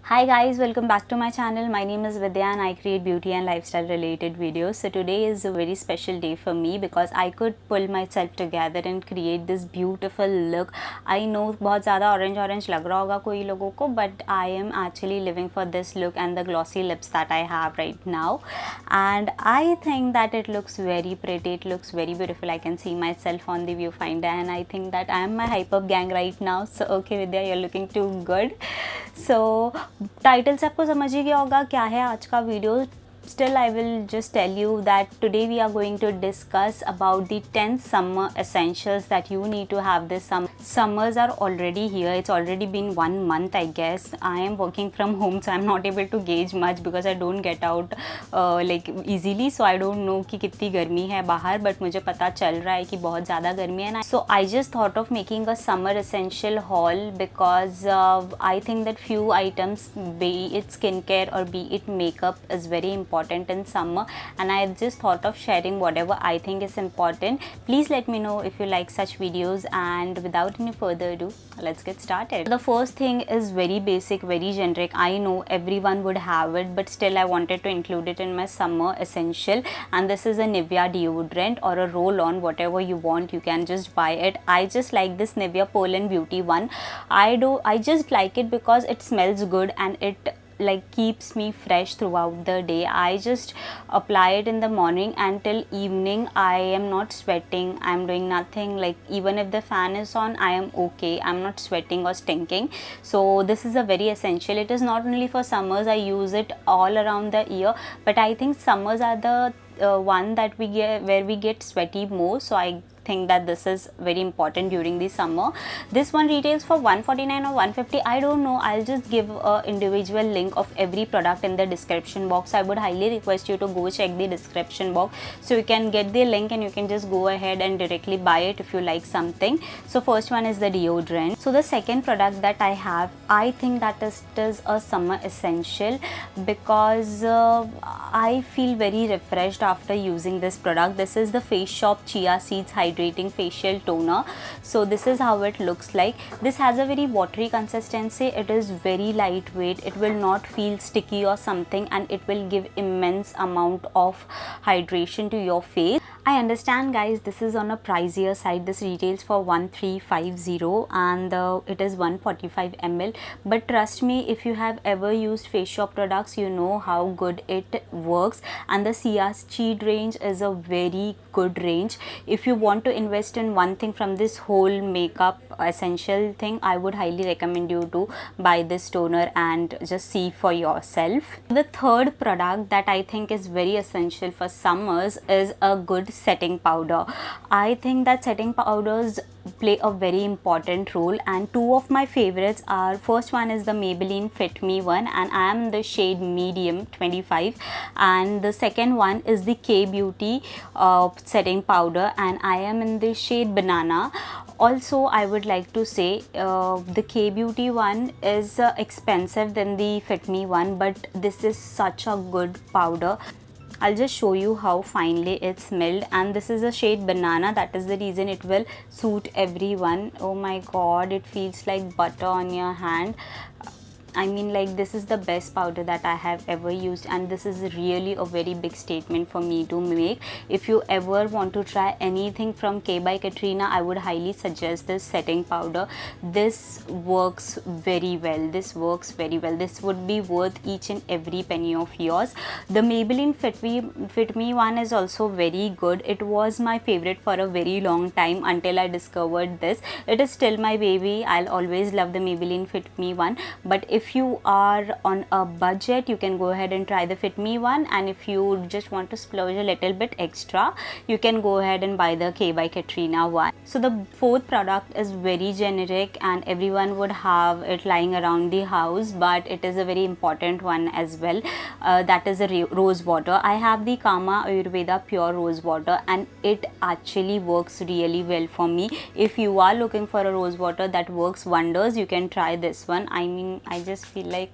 Hi guys, welcome back to my channel. My name is Vidya and I create beauty and lifestyle related videos. So today is a very special day for me because I could pull myself together and create this beautiful look. I know बहुत ज़्यादा orange लग रहा होगा कोई लोगों को, but I am actually living for this look and the glossy lips that I have right now. And I think that it looks very pretty, it looks very beautiful. I can see myself on the viewfinder and I think that I am my hype up gang right now. So okay Vidya, you're looking too good. So title से आपको समझ ही गया होगा क्या है आज का video. Still, I will just tell you that today we are going to discuss about the 10 summer essentials that you need to have this summer. Summers are already here. It's already been 1 month, I guess. I am working from home, so I'm not able to gauge much because I don't get out like easily. So I don't know कि कितनी गर्मी है बाहर, but मुझे पता चल रहा है कि बहुत ज़्यादा गर्मी है ना. So I just thought of making a summer essential haul because I think that few items, be it skincare or be it makeup, is very important in summer, and I just thought of sharing whatever I think is important. Please let me know if you like such videos, and without any further ado, let's get started. The first thing is very basic, very generic. I know everyone would have it, but still I wanted to include it in my summer essential, and this is a Nivea deodorant or a roll-on, whatever you want, you can just buy it. I just like this Nivea Poland Beauty one. I just like it because it smells good and it like keeps me fresh throughout the day. I just apply it in the morning until evening. I am not sweating, I'm doing nothing, like even if the fan is on I am okay, I'm not sweating or stinking. So this is a very essential. It is not only for summers, I use it all around the year, but I think summers are the one that we get where we get sweaty more, so I think that this is very important during the summer. This one retails for 149 or 150, I don't know. I'll just give a individual link of every product in the description box. I would highly request you to go check the description box so you can get the link and you can just go ahead and directly buy it if you like something. So first one is the deodorant. So the second product that I have, I think that is a summer essential because I feel very refreshed after using this product. This is the Face Shop Chia Seeds Hydrating Facial Toner. So this is how it looks like. This has a very watery consistency. It is very lightweight. It will not feel sticky or something, and it will give immense amount of hydration to your face. I understand guys, this is on a pricier side. This retails for 1350 and it is 145 ml, but trust me, if you have ever used Face Shop products, you know how good it works. And the Chia Seed range is a very good range. If you want to invest in one thing from this whole makeup essential thing, I would highly recommend you to buy this toner and just see for yourself. The third product that I think is very essential for summers is a good setting powder. I think that setting powders play a very important role, and two of my favorites are, first one is the Maybelline Fit Me one, and I am in the shade medium 25, and the second one is the K Beauty setting powder, and I am in the shade banana. Also, I would like to say the K Beauty one is expensive than the Fit Me one, but this is such a good powder. I'll just show you how finely it smelled, and this is a shade banana. That is the reason it will suit everyone. Oh my god, it feels like butter on your hand. I mean, like, this is the best powder that I have ever used, and this is really a very big statement for me to make. If you ever want to try anything from K by Katrina, I would highly suggest this setting powder. This works very well. This works very well. This would be worth each and every penny of yours. The Maybelline Fit Me one is also very good. It was my favorite for a very long time until I discovered this. It is still my baby. I'll always love the Maybelline Fit Me one, but if you are on a budget, you can go ahead and try the Fit Me one, and if you just want to splurge a little bit extra, you can go ahead and buy the K by Katrina one. So the fourth product is very generic and everyone would have it lying around the house, but it is a very important one as well. That is a rose water. I have the Kama Ayurveda Pure Rose Water, and it actually works really well for me. If you are looking for a rose water that works wonders, you can try this one. I mean, I just feel like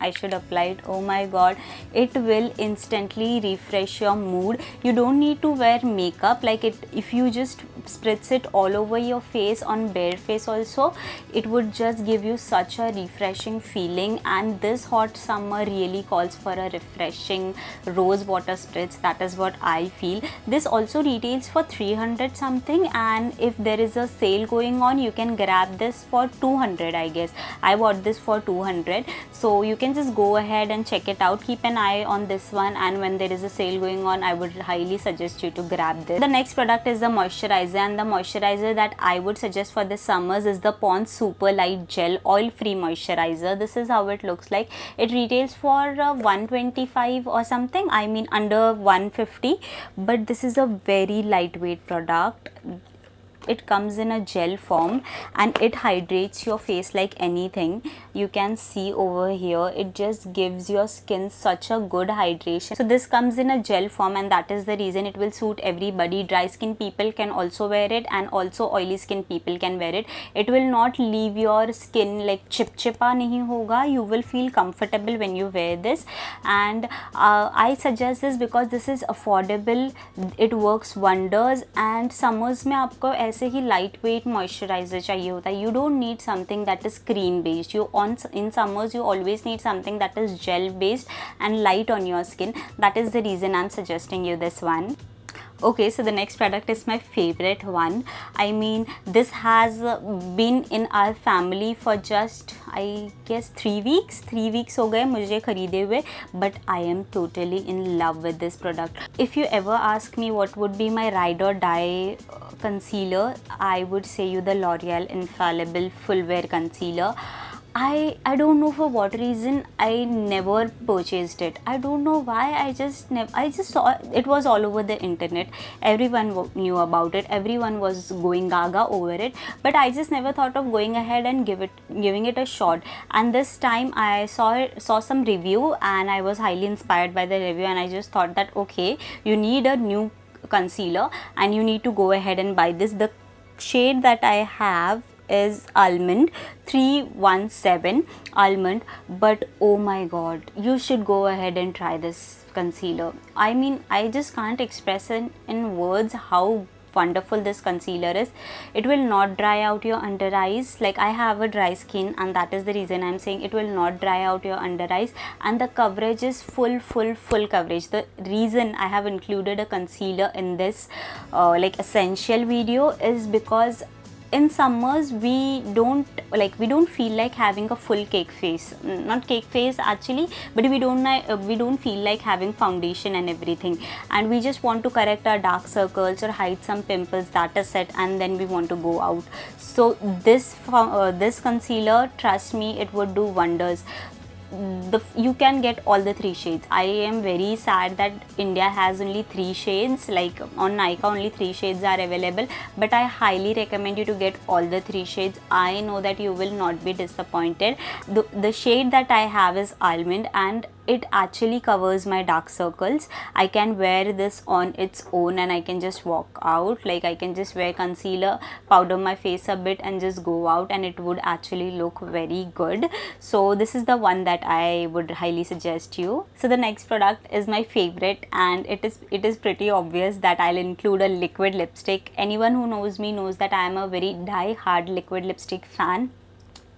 I should apply it. Oh my god, it will instantly refresh your mood. You don't need to wear makeup, like it, if you just spritz it all over your face on bare face also, it would just give you such a refreshing feeling. And this hot summer really calls for a refreshing rose water spritz. That is what I feel. This also retails for 300 something, and if there is a sale going on, you can grab this for 200. I guess I bought this for 200, so you can just go ahead and check it out. Keep an eye on this one, and when there is a sale going on, I would highly suggest you to grab this. The next product is the moisturizer, and the moisturizer that I would suggest for the summers is the Pond's Super Light Gel Oil Free Moisturizer. This is how it looks like. It retails for 125 or something, I mean under 150, but this is a very lightweight product. It comes in a gel form and it hydrates your face like anything. You can see over here, it just gives your skin such a good hydration. So this comes in a gel form, and that is the reason it will suit everybody. Dry skin people can also wear it, and also oily skin people can wear it. It will not leave your skin like chipchipa nahi hoga. You will feel comfortable when you wear this, and I suggest this because this is affordable. It works wonders, and summers में आपको ऐसे ही light weight moisturiser चाहिए होता है. You don't need something that is cream based. You on in summers you always need something that is gel based and light on your skin. That is the reason I'm suggesting you this one. Okay, so the next product is my favorite one. I mean, this has been in our family for just, I guess, 3 weeks. 3 weeks हो गए मुझे खरीदे हुए, but I am totally in love with this product. If you ever ask me what would be my ride or die concealer, I would say you the L'Oreal Infallible Full Wear Concealer. I don't know for what reason I never purchased it. I don't know why. I just saw it was all over the internet. Everyone knew about it. Everyone was going gaga over it. But I just never thought of going ahead and giving it a shot. And this time I saw some review, and I was highly inspired by the review, and I just thought that okay, you need a new concealer and you need to go ahead and buy this. The shade that I have is Almond 317 Almond, but oh my god, you should go ahead and try this concealer. I mean, I just can't express in words how wonderful this concealer is. It will not dry out your under eyes. Like, I have a dry skin, and that is the reason I'm saying it will not dry out your under eyes. And the coverage is full coverage. The reason I have included a concealer in this like essential video is because in summers we don't feel like having a full cake face, not cake face actually, but we don't feel like having foundation and everything, and we just want to correct our dark circles or hide some pimples. That is it, and then we want to go out. So this concealer, trust me, it would do wonders. You can get all the 3 shades. I am very sad that India has only 3 shades. Like on Nykaa only 3 shades are available, but I highly recommend you to get all the 3 shades. I know that you will not be disappointed. The shade that I have is Almond, and it actually covers my dark circles. I can wear this on its own and I can just walk out. Like, I can just wear concealer, powder my face a bit and just go out, and it would actually look very good. So this is the one that I would highly suggest you. So the next product is my favorite, and it is pretty obvious that I'll include a liquid lipstick. Anyone who knows me knows that I am a very die-hard liquid lipstick fan.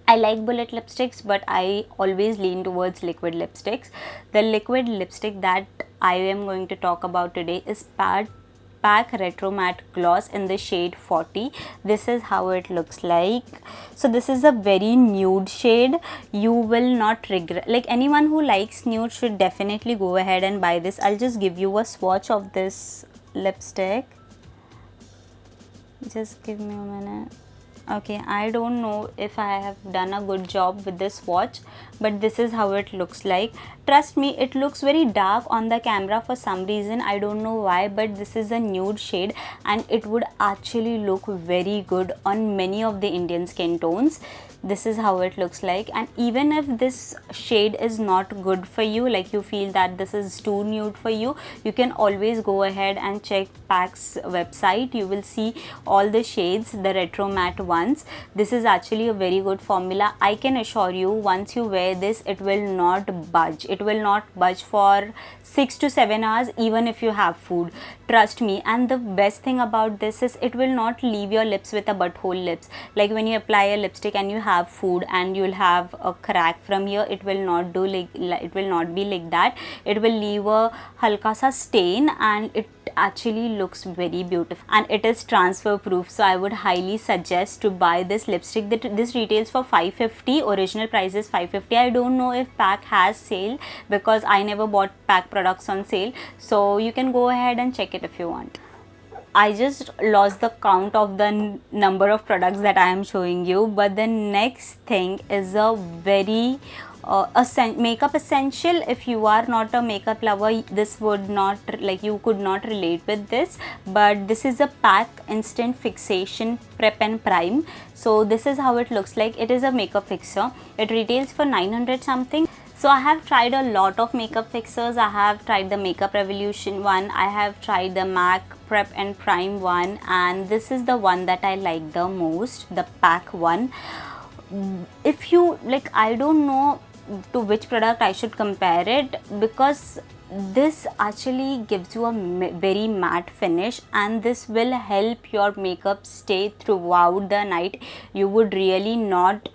I like bullet lipsticks, but I always lean towards liquid lipsticks. The liquid lipstick that I am going to talk about today is PAC Retro Matte Gloss in the shade 40. This is how it looks like. So this is a very nude shade. You will not regret. Like, anyone who likes nude should definitely go ahead and buy this. I'll just give you a swatch of this lipstick. Just give me a minute. Okay, I don't know if I have done a good job with this swatch, but this is how it looks like. Trust me, it looks very dark on the camera for some reason. I don't know why, but this is a nude shade and it would actually look very good on many of the Indian skin tones. This is how it looks like. And even if this shade is not good for you, like you feel that this is too nude for you, you can always go ahead and check PAC's website. You will see all the shades, the retro matte ones. This is actually a very good formula. I can assure you, once you wear this, it will not budge. It will not budge for 6 to 7 hours, even if you have food. Trust me. And the best thing about this is it will not leave your lips with a butthole lips. Like when you apply a lipstick and you have food and you'll have a crack from here, it will not do like, it will not be like that. It will leave a halka sa stain, and it actually looks very beautiful, and it is transfer proof. So I would highly suggest to buy this lipstick. This retails for 550. Original price is 550. I don't know if PAC has sale, because I never bought PAC products on sale. So you can go ahead and check it if you want. I just lost the count of the number of products that I am showing you, but the next thing is a very makeup essential. If you are not a makeup lover, this would not, like, you could not relate with this, but this is a PAC Instant Fixation Prep and Prime. So this is how it looks like. It is a makeup fixer. It retails for 900 something. So I have tried a lot of makeup fixers. I have tried the Makeup Revolution one, I have tried the MAC Prep and Prime one, and this is the one that I like the most, the PAC one. If you like, I don't know to which product I should compare it, because this actually gives you a very matte finish, and this will help your makeup stay throughout the night. You would really not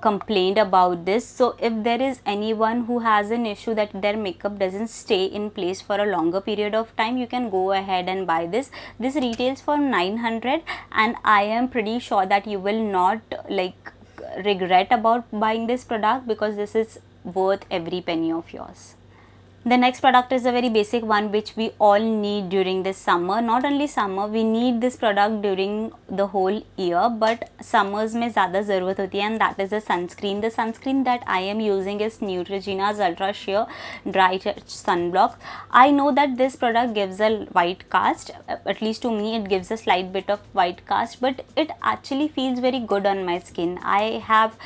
complain about this. So if there is anyone who has an issue that their makeup doesn't stay in place for a longer period of time, you can go ahead and buy this. This retails for 900, and I am pretty sure that you will not like regret about buying this product, because this is worth every penny of yours. The next product is a very basic one which we all need during this summer. Not only summer, we need this product during the whole year, but summers में ज़्यादा ज़रूरत होती है, and that is the sunscreen. The sunscreen that I am using is Neutrogena's Ultra Sheer Dry Touch Sunblock. I know that this product gives a white cast, at least to me it gives a slight bit of white cast, but it actually feels very good on my skin. I have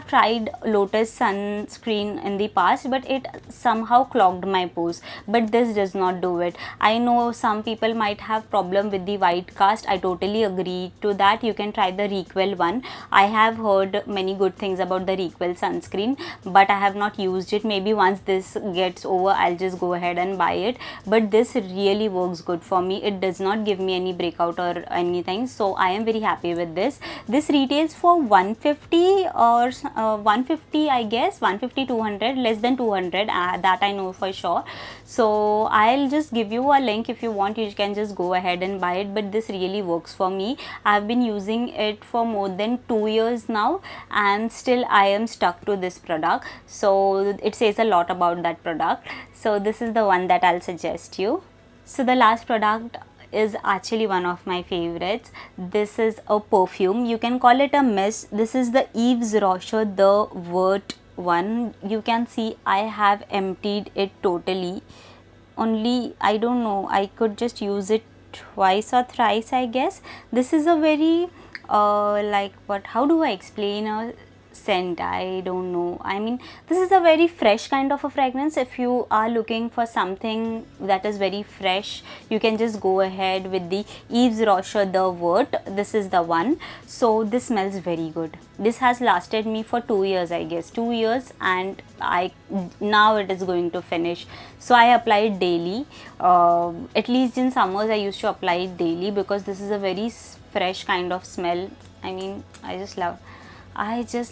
tried Lotus sunscreen in the past, but it somehow clogged my pores, but this does not do it. I know some people might have problem with the white cast. I totally agree to that. You can try the Requel one. I have heard many good things about the Requel sunscreen, but I have not used it. Maybe once this gets over, I'll just go ahead and buy it. But this really works good for me. It does not give me any breakout or anything, so I am very happy with this. This retails for 150 or 150, I guess 150, 200, less than 200, that I know for sure. So I'll just give you a link. If you want, you can just go ahead and buy it, but this really works for me. I've been using it for more than 2 years now, and still I am stuck to this product, so it says a lot about that product. So this is the one that I'll suggest you. So the last product is actually one of my favorites. This is a perfume. You can call it a mist. This is the Yves Rocher The Vert one. You can see I have emptied it totally. Only, I don't know, I could just use it twice or thrice, I guess. This is a very how do I explain a scent? I don't know. I mean, this is a very fresh kind of a fragrance. If you are looking for something that is very fresh, you can just go ahead with the Yves Rocher The Vert. This is the one. So this smells very good. This has lasted me for 2 years, I guess 2 years, and now it is going to finish. So I apply it daily. At least in summers I used to apply it daily, because this is a very fresh kind of smell. I mean, I just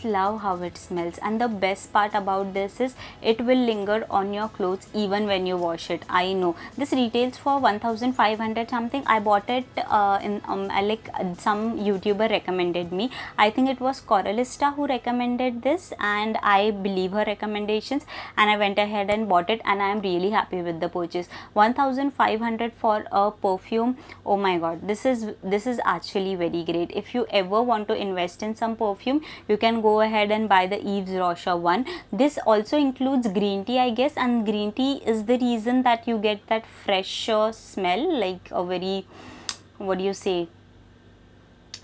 love how it smells, and the best part about this is it will linger on your clothes even when you wash it. I know this retails for 1500 something. I bought it in some YouTuber recommended me. I think it was Coralista who recommended this, and I believe her recommendations, and I went ahead and bought it, and I am really happy with the purchase. 1500 for a perfume. Oh my god, this is actually very great. If you ever want to invest in some perfume, you can go ahead and buy the Yves Rocher one. This also includes green tea, I guess, and green tea is the reason that you get that fresher smell, like a very, what do you say,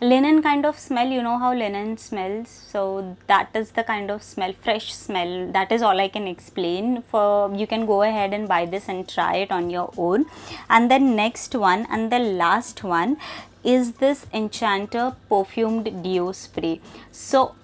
linen kind of smell. You know how linen smells, so that is the kind of smell, fresh smell. That is all I can explain. For you can go ahead and buy this and try it on your own. And then next one and the last one is this Enchanter perfumed deo spray. So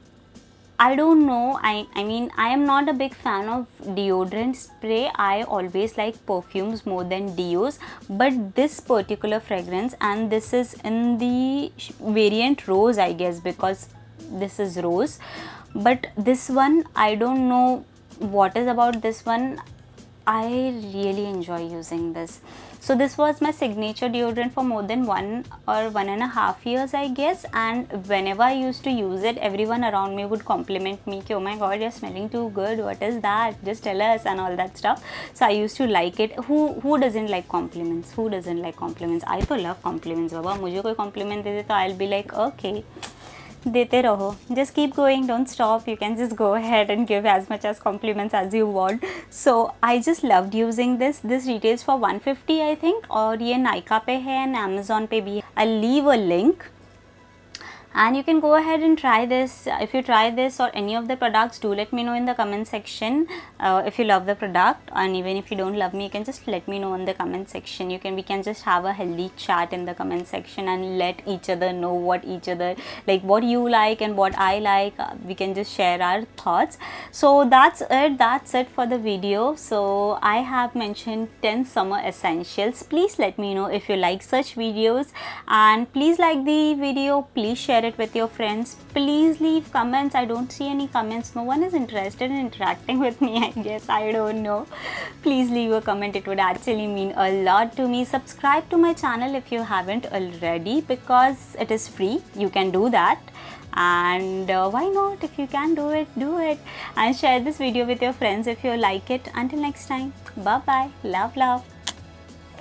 I don't know. I mean, I am not a big fan of deodorant spray. I always like perfumes more than deos. But this particular fragrance, and this is in the variant rose, I guess, because this is rose. But this one, I don't know what is about this one. I really enjoy using this. So this was my signature deodorant for more than 1.5 years, I guess. And whenever I used to use it, everyone around me would compliment me, oh my god, you're smelling too good, what is that, just tell us, and all that stuff. So I used to like it. Who doesn't like compliments? Who doesn't like compliments? I तो love compliments बाबा. मुझे कोई compliment दे दे तो I'll be like, okay, देते रहो, just keep going, don't stop. You can just go ahead and give as much as compliments as you want. So I just loved using this. This retails for 150 I think, और ये नाइका पे है and Amazon पे भी है. I'll leave a link and you can go ahead and try this. If you try this or any of the products, do let me know in the comment section if you love the product, and even if you don't love me, you can just let me know in the comment section. We can just have a healthy chat in the comment section and let each other know what each other like, what you like and what I like. We can just share our thoughts. So that's it for the video. So I have mentioned 10 summer essentials. Please let me know if you like such videos, and please like the video, please share it with your friends, please leave comments. I don't see any comments. No one is interested in interacting with me, I guess. I don't know. Please leave a comment. It would actually mean a lot to me. Subscribe to my channel if you haven't already, because it is free. You can do that. And why not? If you can do it, do it. And share this video with your friends if you like it. Until next time, bye bye. Love.